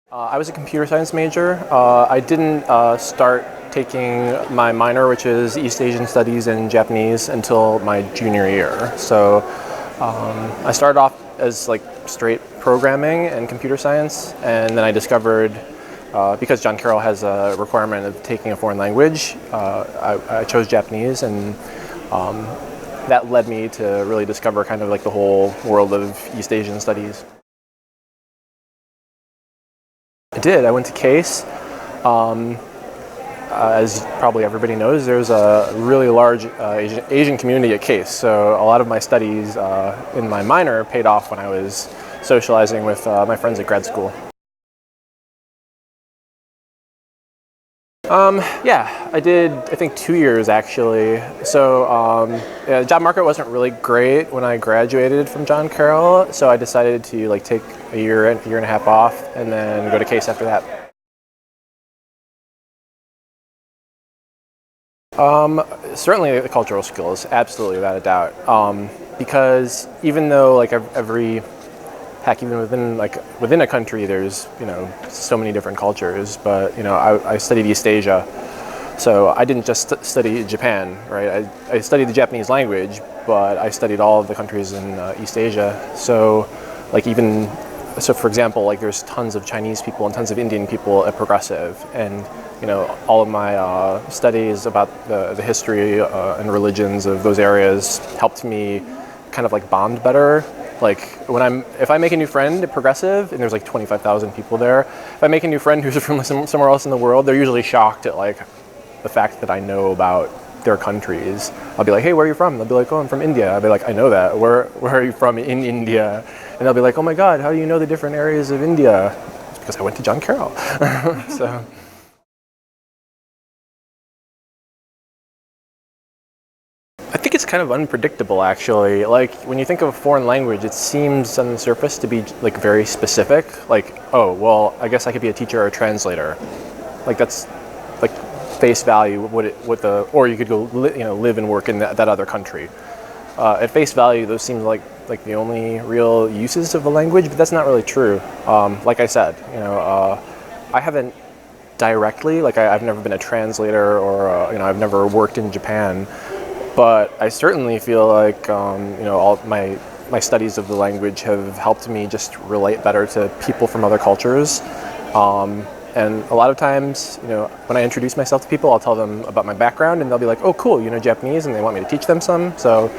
I was a computer science major. I didn't start taking my minor, which is East Asian Studies and Japanese, until my junior year. So I started off as like straight programming and computer science, and then I discovered, because John Carroll has a requirement of taking a foreign language, I chose Japanese, and that led me to really discover kind of like the whole world of East Asian studies. I did. I went to CASE. As probably everybody knows, there's a really large Asian community at CASE. So a lot of my studies in my minor paid off when I was socializing with my friends at grad school. Yeah, I did, I think 2 years actually. So yeah, the job market wasn't really great when I graduated from John Carroll, so I decided to like take a year and a half off and then go to CASE after that. Certainly the cultural skills, absolutely, without a doubt. Because even though like heck, even within a country, there's so many different cultures. But I studied East Asia, so I didn't just study Japan, right? I studied the Japanese language, but I studied all of the countries in East Asia. So, for example, like there's tons of Chinese people and tons of Indian people at Progressive, and all of my studies about the history and religions of those areas helped me kind of like bond better. Like if I make a new friend at Progressive, and there's like 25,000 people there, if I make a new friend who's from somewhere else in the world, they're usually shocked at like the fact that I know about their countries. I'll be like, hey, where are you from? They'll be like, oh, I'm from India. I'll be like, I know that. Where are you from in India? And they'll be like, oh my God, how do you know the different areas of India? It's because I went to John Carroll. So. I think it's kind of unpredictable, actually. Like when you think of a foreign language, it seems on the surface to be like very specific. Like, oh, well, I guess I could be a teacher or a translator. Like that's like face value. Or you could go live and work in that other country. At face value, those seem like the only real uses of the language, but that's not really true. Like I said, I haven't directly, I've never been a translator, or I've never worked in Japan. But I certainly feel like all my studies of the language have helped me just relate better to people from other cultures. And a lot of times, when I introduce myself to people, I'll tell them about my background, and they'll be like, "Oh, cool, you know Japanese," and they want me to teach them some. So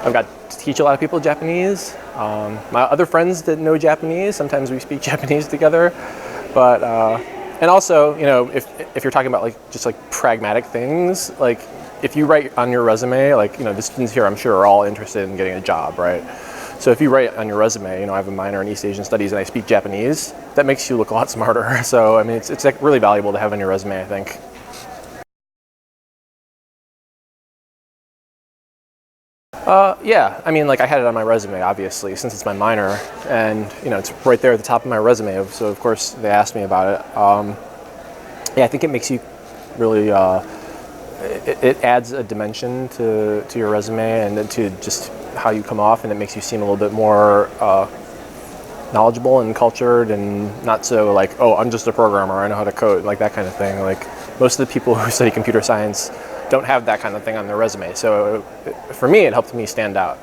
I've got to teach a lot of people Japanese. My other friends that know Japanese, sometimes we speak Japanese together. But and also, if you're talking about just pragmatic things, if you write on your resume, the students here, I'm sure, are all interested in getting a job, right? So if you write on your resume, I have a minor in East Asian Studies and I speak Japanese, that makes you look a lot smarter. So, I mean, it's really valuable to have on your resume, I think. Yeah, I mean, I had it on my resume, obviously, since it's my minor, and, it's right there at the top of my resume, so of course they asked me about it. Yeah, I think it makes you really, it adds a dimension to your resume and to just how you come off, and it makes you seem a little bit more knowledgeable and cultured, and not so oh, I'm just a programmer, I know how to code, that kind of thing. Most of the people who study computer science don't have that kind of thing on their resume. So for me, it helped me stand out.